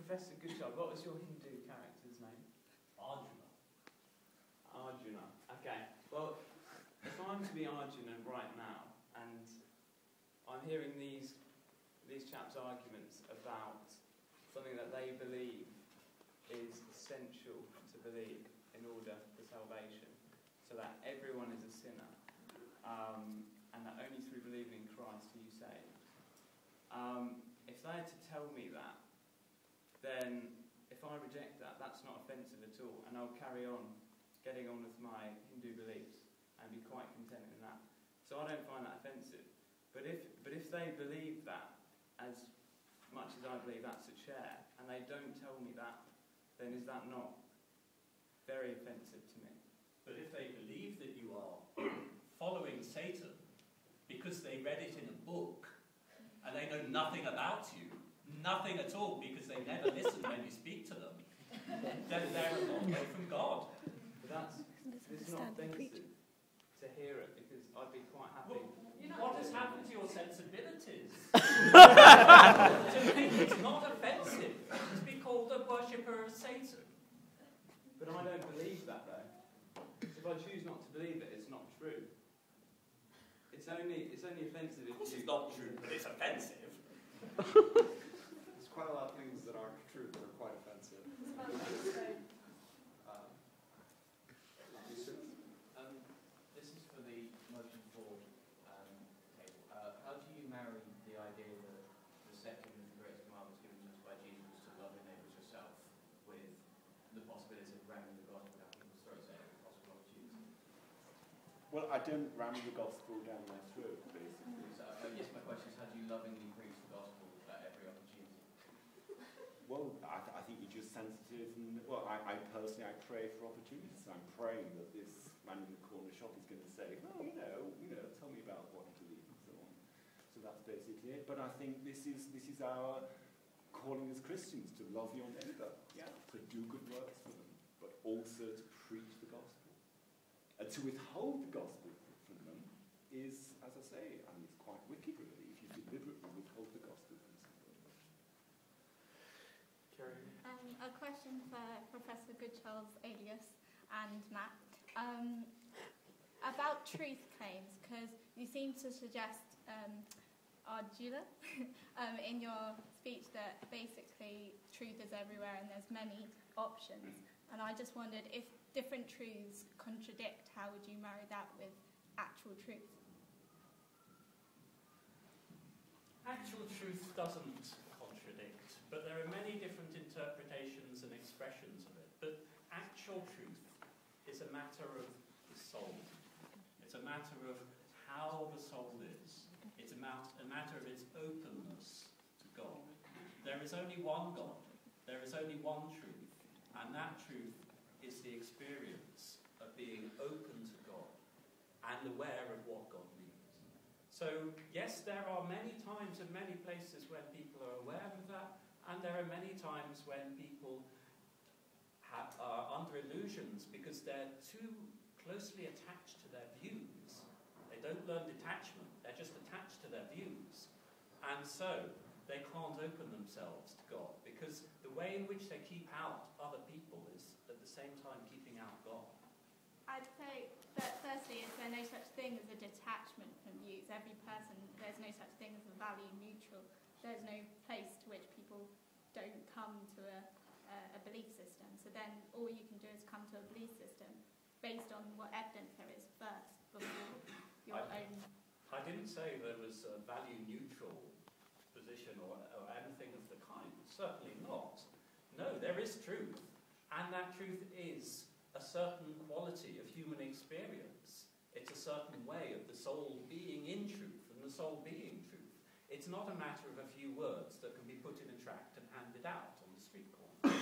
Professor Goodchild, what was your Hindu character's name? Arjuna. Arjuna. Okay. Well, if I'm to be Arjuna right now, and I'm hearing these chaps' arguments about something that they believe is essential to believe in order for salvation, so that everyone is a sinner, and that only through believing in Christ are you saved. If they had to tell me that, then if I reject that, that's not offensive at all, and I'll carry on getting on with my Hindu beliefs and be quite content in that. So I don't find that offensive. But if they believe that as much as I believe that's a chair, and they don't tell me that, then is that not very offensive to me? But if they believe that you are following Satan because they read it in a book and they know nothing about you, nothing at all, because they never listen when you speak to them, then they're a long way from God. But it's not offensive to hear it, because I'd be quite happy. What has happened to your sensibilities? To me, it's not offensive to be called a worshipper of Satan. But I don't believe that, though. If I choose not to believe it, it's not true. It's only offensive if Of course it's not true, but it's offensive. There's quite a lot of things that aren't true that are quite offensive. This is for the motion for table. How do you marry the idea that the second and greatest commandment given to us by Jesus was to love your neighbour as yourself, with the possibility of ramming the gospel down people's throats at every possible opportunity? Well, I don't ram the gospel down my throat, basically. So, yes, my question is, how do you lovingly preach the gospel at every opportunity? Well, I think you're just sensitive, and I personally pray for opportunities. I'm praying that this man in the corner shop is going to say, oh, tell me about what you believe and so on. So that's basically it. But I think this is our calling as Christians, to love your neighbour, to do good works for them, but also to preach the gospel. And to withhold the gospel from them is, as I say, it's quite wicked, really, if you deliberately withhold the gospel from somebody. Kerry? A question for Professor Goodchild's alias and Matt. About truth claims, because you seem to suggest, Arjuna, in your speech, that basically truth is everywhere and there's many options. And I just wondered, if different truths contradict, how would you marry that with actual truth? Actual truth doesn't contradict, but there are many different interpretations and expressions of it. But actual truth is a matter of the soul. It's a matter of how the soul is. It's a matter of its openness to God. There is only one God. There is only one truth. And that truth is the experience of being open to God and aware of what God means. So, yes, there are many times and many places when people are aware of that, and there are many times when people are under illusions because they're too closely attached to their views. They don't learn detachment, they're just attached to their views. And so, they can't open themselves to God, because the way in which they keep out other people is at the same time keeping out God. I'd say that firstly, is there no such thing as a detachment from views? Every person, there's no such thing as a value neutral. There's no place to which people don't come to a belief system. So then all you can do is come to a belief system based on what evidence there is first, before your own... I didn't say there was a value neutral position or anything of the kind. Certainly not. No, there is truth. And that truth is a certain quality of human experience. It's a certain way of the soul being in truth and the soul being truth. It's not a matter of a few words that can be put in a tract and handed out on the street corner.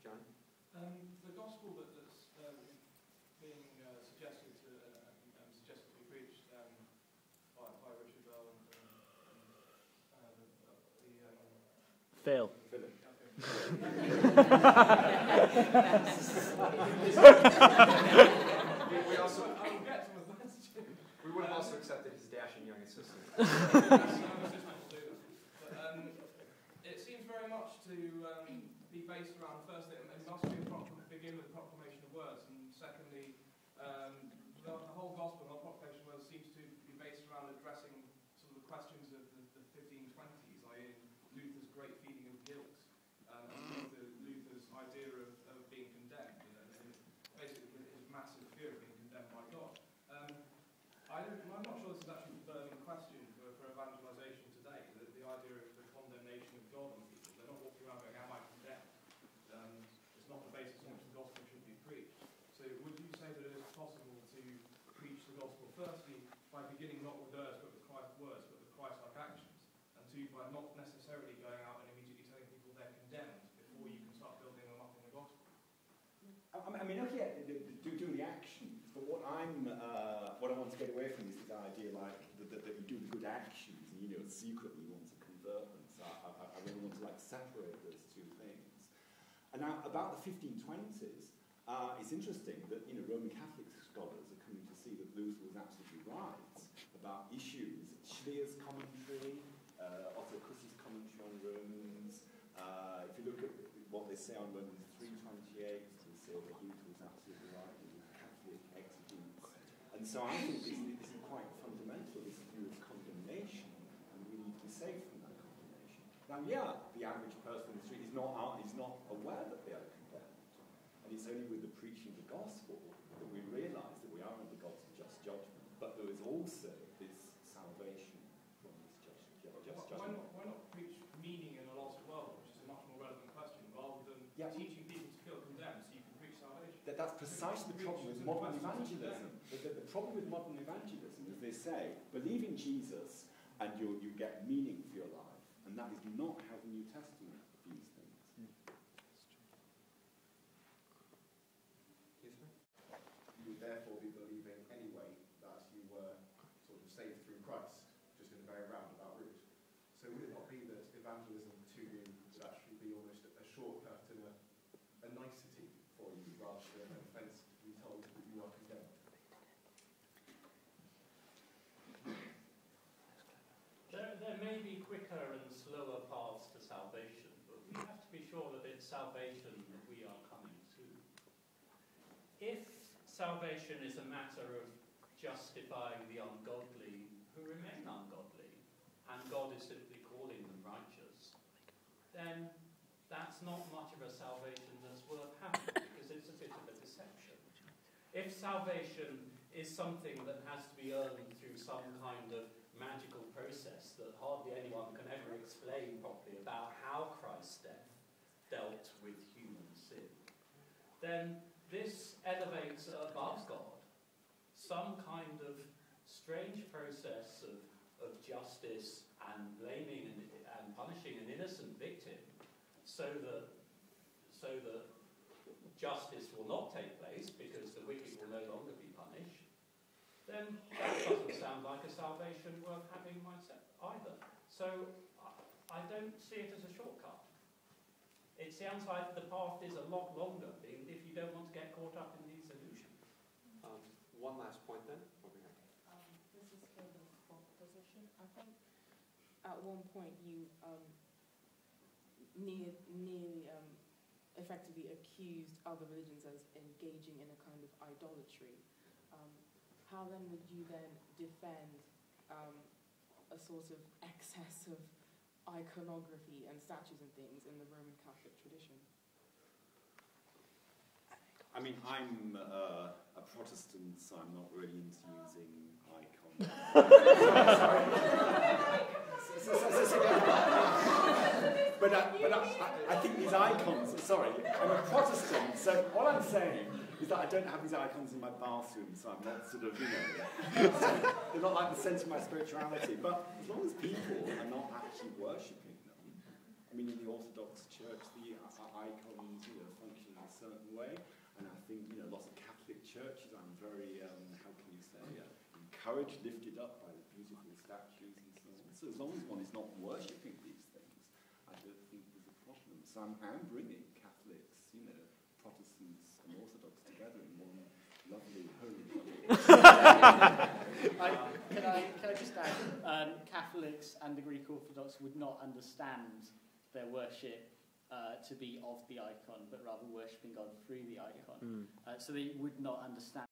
John? The gospel that's being suggested to be preached by Richard Bell and Phil. Philip. We would have also accepted his dashing young assistant. It seems very much I mean, okay, do the actions, but what I want to get away from is this idea like that you do the good actions, and secretly you want to convert them. So I really want to separate those two things. And now about the 1520s, it's interesting that Roman Catholic scholars are coming to see that Luther was absolutely right about issues. Schlier's commentary, Otto Kuss's commentary on Romans. If you look at what they say on Romans 3:28, they say that Luther was absolutely right in his Catholic exegesis. And so I think this is quite fundamental, this view of condemnation, and we need to be safe from that condemnation. Now, yeah, the average person in the street is not aware that they are condemned. And it's only with the preaching of the gospel that we realise that we are under God's just judgment. But there is also this salvation from this just judgment. Why not preach meaning in a lost world, which is a much more relevant question, rather than teaching people to feel condemned so you can preach salvation? That's precisely the problem with modern evangelism. The problem with modern evangelism is they say, believe in Jesus and you get meaning for your life. And that is not how the New Testament views things. You would therefore be believing anyway that you were sort of saved through Christ, just in a very roundabout route. So would it not be that evangelism to you would actually be almost a shortcut and a nicety for you, rather than an offence to be told that you are condemned? There may be quicker and slower paths to salvation, but we have to be sure that it's salvation that we are coming to. If salvation is a matter of justifying the ungodly who remain ungodly, and God is simply calling them righteous, then that's not much of a salvation that's worth having, because it's a bit of a deception. If salvation is something that has to be earned through some kind of magical process that hardly anyone can ever explain properly about how Christ's death dealt with human sin, then this elevates above God some kind of strange process of justice and blaming and punishing an innocent victim so that justice will not take place because the wicked will no longer be punished, then that doesn't sound like a salvation worth having myself either. So I don't see it as a shortcut. It sounds like the path is a lot longer if you don't want to get caught up in these illusions. One last point then. This is for the proposition. I think at one point you nearly effectively accused other religions as engaging in a kind of idolatry. How then would you then defend a sort of excess of iconography and statues and things in the Roman Catholic tradition? I mean, I'm a Protestant, so I'm not really into using icons. But I think these icons, sorry, I'm a Protestant, so all I'm saying is that I don't have these icons in my bathroom, so I'm not sort of, they're not like the centre of my spirituality. But as long as people are not actually worshipping them, I mean, in the Orthodox Church, the icons, function in a certain way, and I think, lots of Catholic churches, I'm very, how can you say, encouraged, lifted up by the beautiful statues and so on. So as long as one is not worshipping these things, I don't think there's a problem. So I'm bringing Catholics, Protestants and Orthodox together in one lovely holy body. Can I just add, Catholics and the Greek Orthodox would not understand their worship to be of the icon, but rather worshipping God through the icon. So they would not understand